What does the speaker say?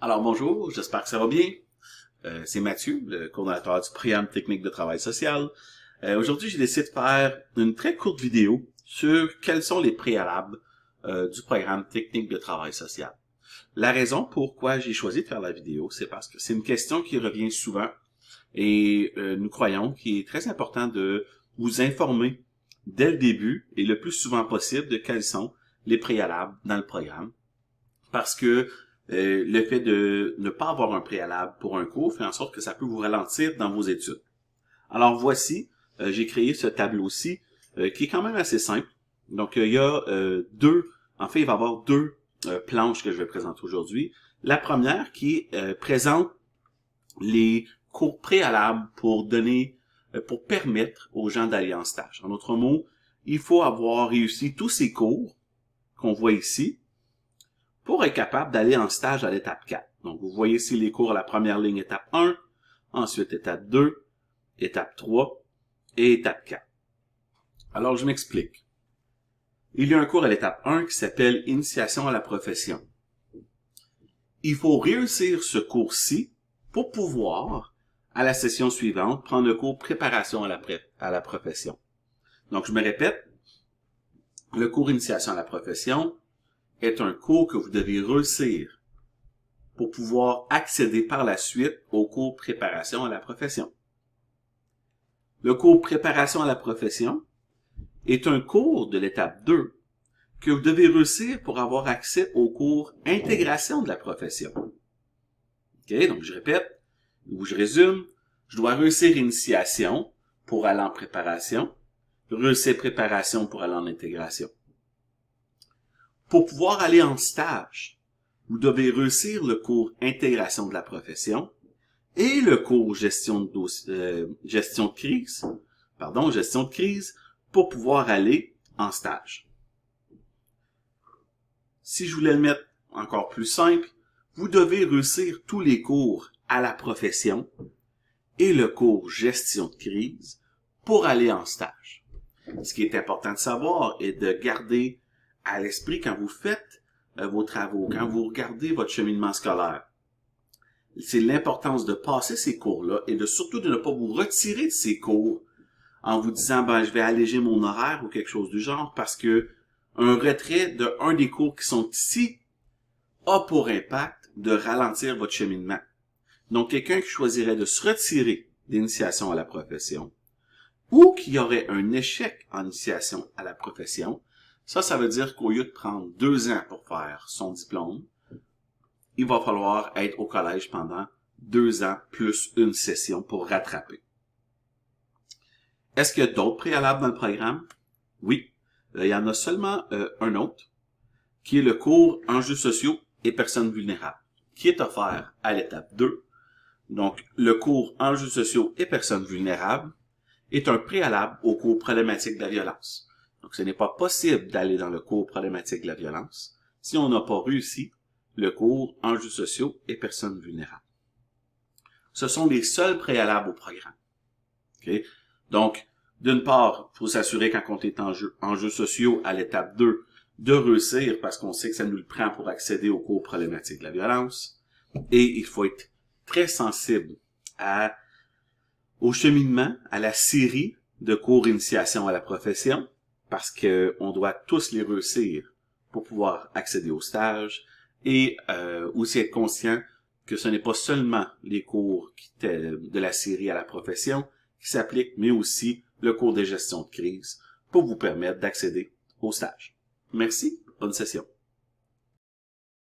Alors bonjour, j'espère que ça va bien. C'est Mathieu, le coordonnateur du programme technique de travail social. Aujourd'hui, j'ai décidé de faire une très courte vidéo sur quels sont les préalables du programme technique de travail social. La raison pourquoi j'ai choisi de faire la vidéo, c'est parce que c'est une question qui revient souvent et nous croyons qu'il est très important de vous informer dès le début et le plus souvent possible de quels sont les préalables dans le programme. Parce que le fait de ne pas avoir un préalable pour un cours fait en sorte que ça peut vous ralentir dans vos études. Alors voici, j'ai créé ce tableau-ci qui est quand même assez simple. Donc il y a il va y avoir deux planches que je vais présenter aujourd'hui. La première qui présente les cours préalables pour permettre aux gens d'aller en stage. En d'autres mots, il faut avoir réussi tous ces cours qu'on voit ici pour être capable d'aller en stage à l'étape 4. Donc, vous voyez ici les cours à la première ligne, étape 1, ensuite étape 2, étape 3 et étape 4. Alors, je m'explique. Il y a un cours à l'étape 1 qui s'appelle Initiation à la profession. Il faut réussir ce cours-ci pour pouvoir, à la session suivante, prendre le cours Préparation à la profession. Donc, je me répète, le cours Initiation à la profession est un cours que vous devez réussir pour pouvoir accéder par la suite au cours Préparation à la profession. Le cours Préparation à la profession est un cours de l'étape 2 que vous devez réussir pour avoir accès au cours Intégration de la profession. OK, donc je répète, ou je résume, je dois réussir Initiation pour aller en préparation, réussir Préparation pour aller en intégration. Pour pouvoir aller en stage, vous devez réussir le cours Intégration de la profession et le cours gestion de crise pour pouvoir aller en stage. Si je voulais le mettre encore plus simple, vous devez réussir tous les cours à la profession et le cours gestion de crise pour aller en stage. Ce qui est important de savoir est de garder à l'esprit quand vous faites vos travaux, quand vous regardez votre cheminement scolaire. C'est l'importance de passer ces cours-là et surtout de ne pas vous retirer de ces cours en vous disant je vais alléger mon horaire ou quelque chose du genre parce que un retrait de un des cours qui sont ici a pour impact de ralentir votre cheminement. Donc quelqu'un qui choisirait de se retirer d'initiation à la profession ou qui aurait un échec en initiation à la profession, ça veut dire qu'au lieu de prendre 2 ans pour faire son diplôme, il va falloir être au collège pendant 2 ans plus une session pour rattraper. Est-ce qu'il y a d'autres préalables dans le programme? Oui. Il y en a seulement un autre, qui est le cours Enjeux sociaux et personnes vulnérables, qui est offert à l'étape 2. Donc, le cours Enjeux sociaux et personnes vulnérables est un préalable au cours Problématique de la violence. Donc, ce n'est pas possible d'aller dans le cours Problématique de la violence si on n'a pas réussi le cours Enjeux sociaux et personnes vulnérables. Ce sont les seuls préalables au programme. Okay? Donc, d'une part, il faut s'assurer quand on est en enjeux sociaux à l'étape 2 de réussir parce qu'on sait que ça nous le prend pour accéder au cours Problématique de la violence. Et il faut être très sensible au cheminement, à la série de cours Initiation à la profession, parce qu'on doit tous les réussir pour pouvoir accéder au stage et aussi être conscient que ce n'est pas seulement les cours de la série à la profession qui s'appliquent, mais aussi le cours de gestion de crise pour vous permettre d'accéder au stage. Merci, bonne session.